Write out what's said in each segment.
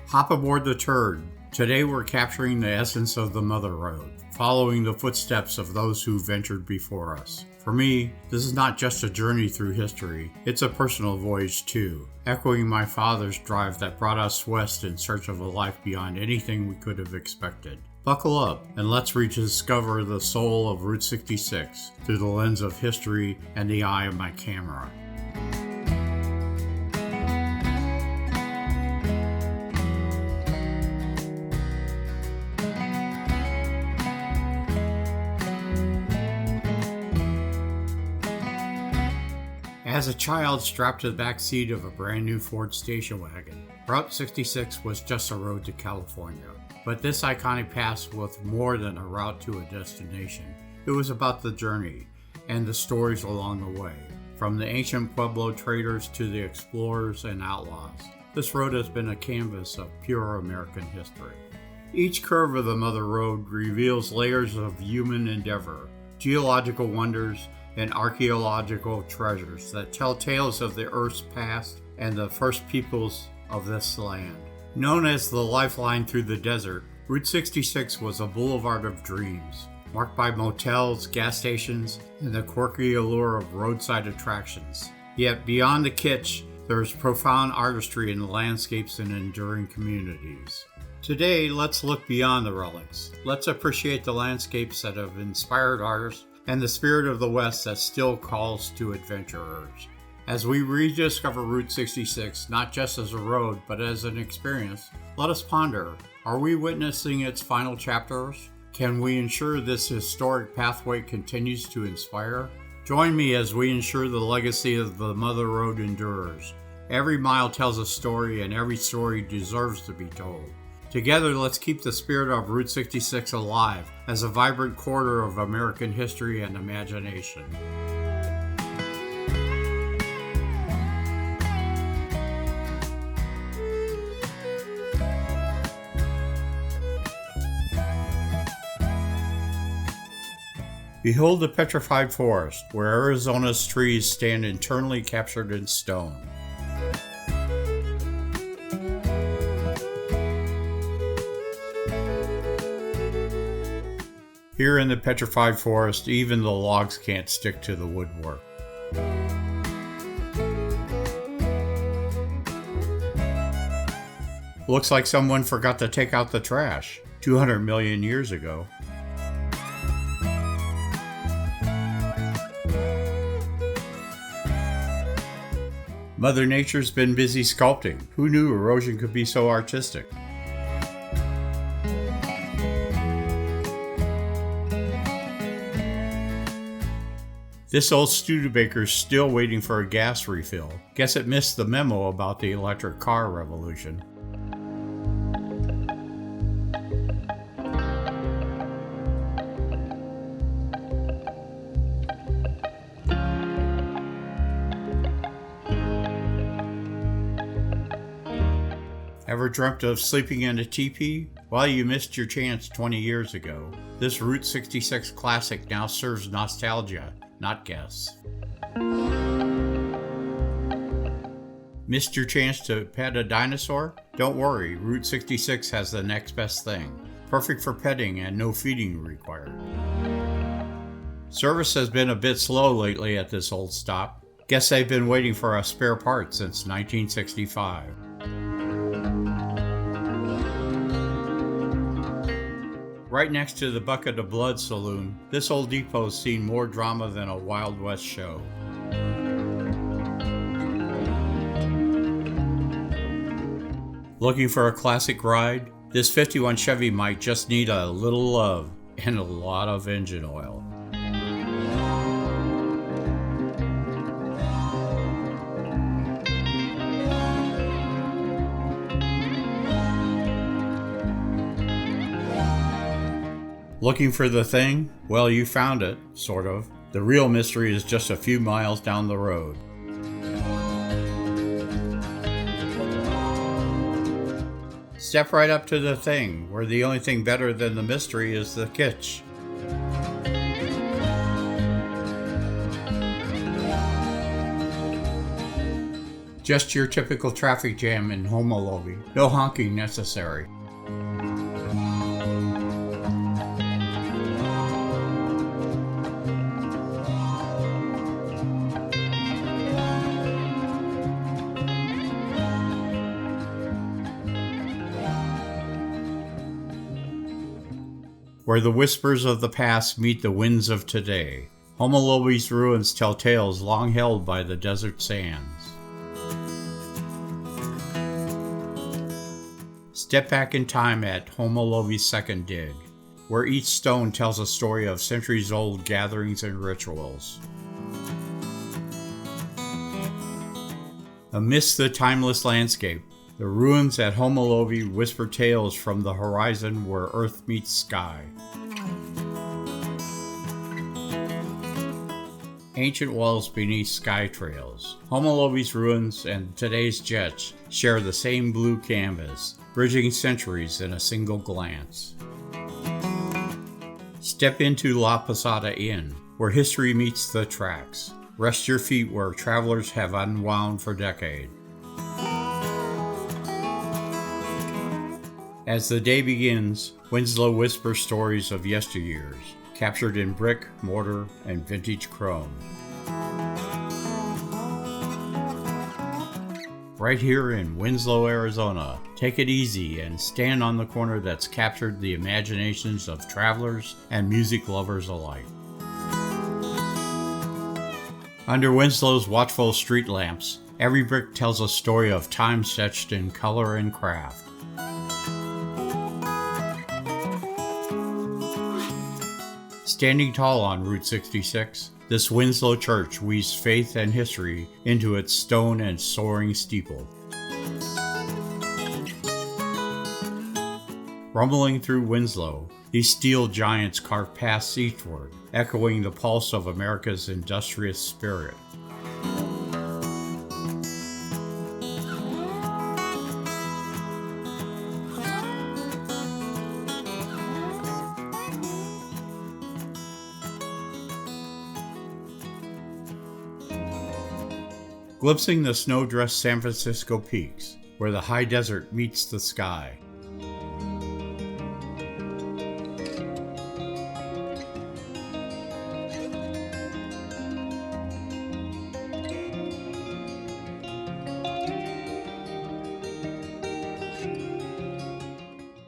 Hop aboard the turd. Today we're capturing the essence of the Mother Road, following the footsteps of those who ventured before us. For me, this is not just a journey through history, it's a personal voyage too, echoing my father's drive that brought us west in search of a life beyond anything we could have expected. Buckle up and let's rediscover the soul of Route 66 through the lens of history and the eye of my camera. As a child strapped to the back seat of a brand new Ford station wagon, Route 66 was just a road to California. But this iconic pass was more than a route to a destination. It was about the journey and the stories along the way, from the ancient Pueblo traders to the explorers and outlaws. This road has been a canvas of pure American history. Each curve of the Mother Road reveals layers of human endeavor, geological wonders, and archaeological treasures that tell tales of the Earth's past and the first peoples of this land. Known as the lifeline through the desert, Route 66 was a boulevard of dreams, marked by motels, gas stations, and the quirky allure of roadside attractions. Yet beyond the kitsch, there is profound artistry in the landscapes and enduring communities. Today, let's look beyond the relics. Let's appreciate the landscapes that have inspired artists and the spirit of the West that still calls to adventurers. As we rediscover Route 66, not just as a road, but as an experience, let us ponder, are we witnessing its final chapters? Can we ensure this historic pathway continues to inspire? Join me as we ensure the legacy of the Mother Road endures. Every mile tells a story, and every story deserves to be told. Together, let's keep the spirit of Route 66 alive as a vibrant corridor of American history and imagination. Behold the petrified forest, where Arizona's trees stand eternally captured in stone. Here in the petrified forest, even the logs can't stick to the woodwork. Looks like someone forgot to take out the trash 200 million years ago. Mother Nature's been busy sculpting. Who knew erosion could be so artistic? This old Studebaker's still waiting for a gas refill. Guess it missed the memo about the electric car revolution. Ever dreamt of sleeping in a teepee? Well, you missed your chance 20 years ago. This Route 66 classic now serves nostalgia, not guests. Missed your chance to pet a dinosaur? Don't worry, Route 66 has the next best thing. Perfect for petting and no feeding required. Service has been a bit slow lately at this old stop. Guess they've been waiting for a spare part since 1965. Right next to the Bucket of Blood Saloon, this old depot's seen more drama than a Wild West show. Looking for a classic ride? This 51 Chevy might just need a little love and a lot of engine oil. Looking for the thing? Well, you found it, sort of. The real mystery is just a few miles down the road. Step right up to the thing, where the only thing better than the mystery is the kitsch. Just your typical traffic jam in Homolovi. No honking necessary. Where the whispers of the past meet the winds of today, Homolovi's ruins tell tales long held by the desert sands. Step back in time at Homolovi's second dig, where each stone tells a story of centuries-old gatherings and rituals. Amidst the timeless landscape, the ruins at Homolovi whisper tales from the horizon where earth meets sky. Ancient walls beneath sky trails, Homolovi's ruins and today's jets share the same blue canvas, bridging centuries in a single glance. Step into La Posada Inn, where history meets the tracks. Rest your feet where travelers have unwound for decades. As the day begins, Winslow whispers stories of yesteryears, captured in brick, mortar, and vintage chrome. Right here in Winslow, Arizona, take it easy and stand on the corner that's captured the imaginations of travelers and music lovers alike. Under Winslow's watchful street lamps, every brick tells a story of time stretched in color and craft. Standing tall on Route 66, this Winslow church weaves faith and history into its stone and soaring steeple. Rumbling through Winslow, these steel giants carve paths eastward, echoing the pulse of America's industrious spirit. Glimpsing the snow-dressed San Francisco peaks, where the high desert meets the sky.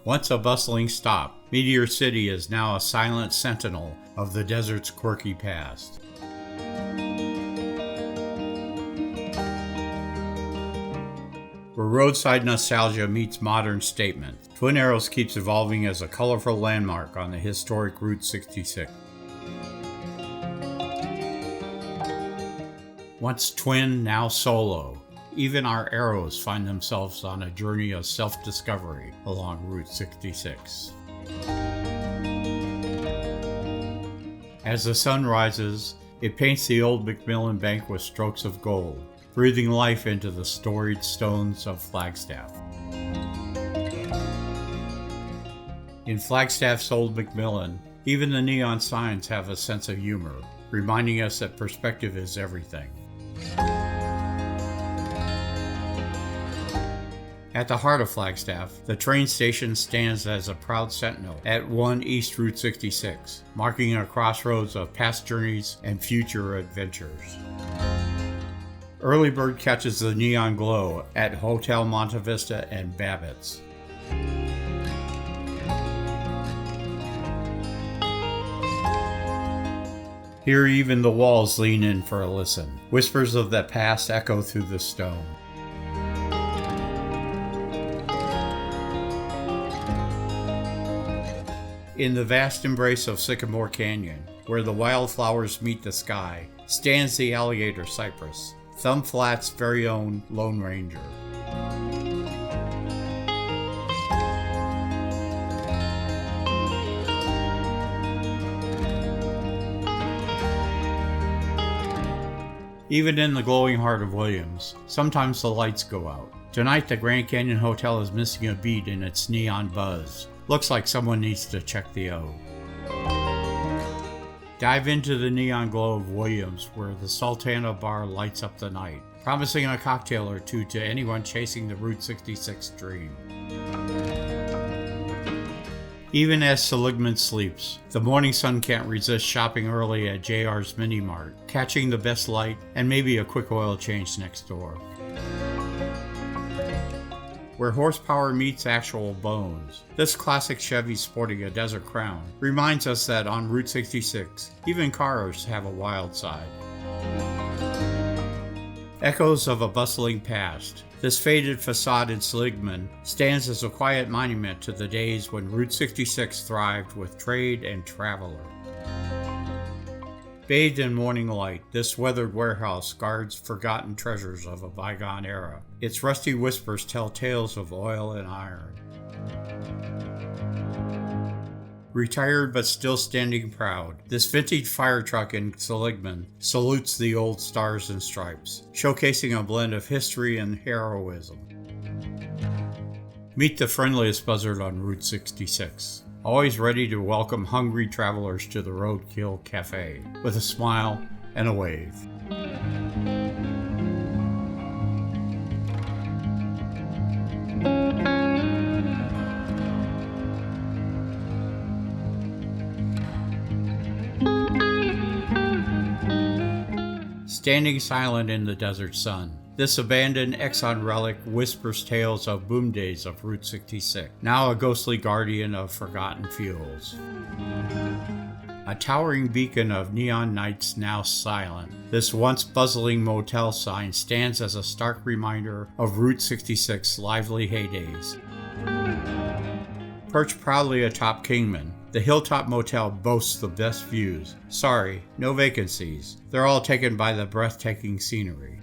Once a bustling stop, Meteor City is now a silent sentinel of the desert's quirky past. Where roadside nostalgia meets modern statement, Twin Arrows keeps evolving as a colorful landmark on the historic Route 66. Once twin, now solo, even our arrows find themselves on a journey of self-discovery along Route 66. As the sun rises, it paints the old McMillan Bank with strokes of gold, breathing life into the storied stones of Flagstaff. In Flagstaff's old McMillan, even the neon signs have a sense of humor, reminding us that perspective is everything. At the heart of Flagstaff, the train station stands as a proud sentinel at 1 East Route 66, marking a crossroads of past journeys and future adventures. Early bird catches the neon glow at Hotel Monte Vista and Babbitt's. Here even the walls lean in for a listen. Whispers of the past echo through the stone. In the vast embrace of Sycamore Canyon, where the wildflowers meet the sky, stands the alligator cypress, Thumb Flat's very own Lone Ranger. Even in the glowing heart of Williams, sometimes the lights go out. Tonight the Grand Canyon Hotel is missing a beat in its neon buzz. Looks like someone needs to check the O. Dive into the neon glow of Williams, where the Sultana Bar lights up the night, promising a cocktail or two to anyone chasing the Route 66 dream. Even as Seligman sleeps, the morning sun can't resist shopping early at JR's Mini Mart, catching the best light and maybe a quick oil change next door. Where horsepower meets actual bones, this classic Chevy sporting a Desert Crown reminds us that on Route 66, even cars have a wild side. Echoes of a bustling past, this faded facade in Seligman stands as a quiet monument to the days when Route 66 thrived with trade and traveler. Bathed in morning light, this weathered warehouse guards forgotten treasures of a bygone era. Its rusty whispers tell tales of oil and iron. Retired but still standing proud, this vintage fire truck in Seligman salutes the old stars and stripes, showcasing a blend of history and heroism. Meet the friendliest buzzard on Route 66, always ready to welcome hungry travelers to the Roadkill Cafe, with a smile and a wave. Standing silent in the desert sun, this abandoned Exxon relic whispers tales of boom days of Route 66, now a ghostly guardian of forgotten fuels. A towering beacon of neon nights now silent, this once bustling motel sign stands as a stark reminder of Route 66's lively heydays. Perched proudly atop Kingman, the Hilltop Motel boasts the best views. Sorry, no vacancies. They're all taken by the breathtaking scenery.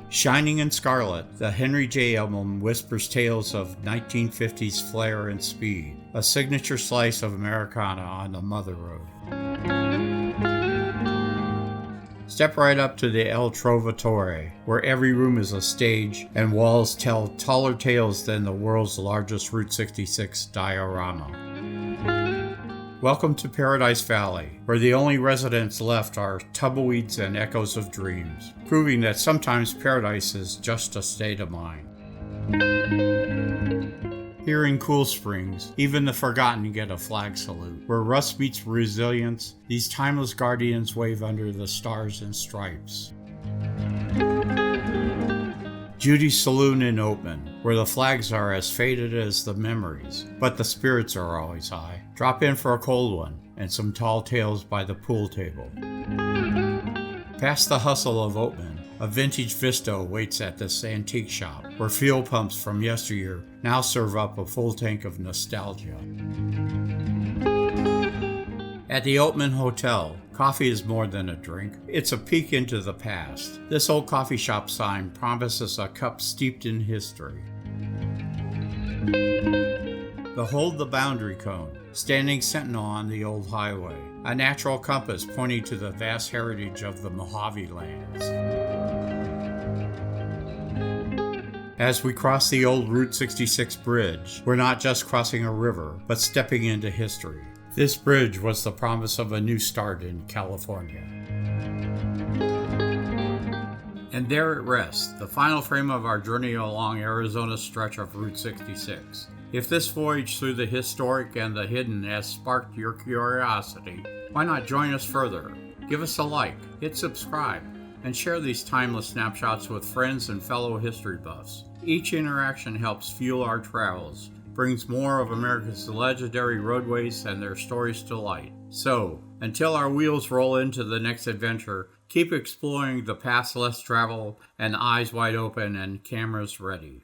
Shining in Scarlet, the Henry J. album whispers tales of 1950s flair and speed, a signature slice of Americana on the Mother Road. Step right up to the El Trovatore, where every room is a stage and walls tell taller tales than the world's largest Route 66 diorama. Welcome to Paradise Valley, where the only residents left are tumbleweeds and echoes of dreams, proving that sometimes paradise is just a state of mind. Here in Cool Springs, even the forgotten get a flag salute. Where rust meets resilience, these timeless guardians wave under the stars and stripes. Judy's Saloon in Oatman, where the flags are as faded as the memories, but the spirits are always high. Drop in for a cold one and some tall tales by the pool table. Past the hustle of Oatman, a vintage Visto waits at this antique shop, where fuel pumps from yesteryear now serve up a full tank of nostalgia. At the Oatman Hotel, coffee is more than a drink. It's a peek into the past. This old coffee shop sign promises a cup steeped in history. Behold the boundary cone, standing sentinel on the old highway, a natural compass pointing to the vast heritage of the Mojave lands. As we cross the old Route 66 bridge, we're not just crossing a river, but stepping into history. This bridge was the promise of a new start in California. And there it rests, the final frame of our journey along Arizona's stretch of Route 66. If this voyage through the historic and the hidden has sparked your curiosity, why not join us further? Give us a like, hit subscribe, and share these timeless snapshots with friends and fellow history buffs. Each interaction helps fuel our travels, brings more of America's legendary roadways and their stories to light. So, until our wheels roll into the next adventure, keep exploring the paths less traveled and eyes wide open and cameras ready.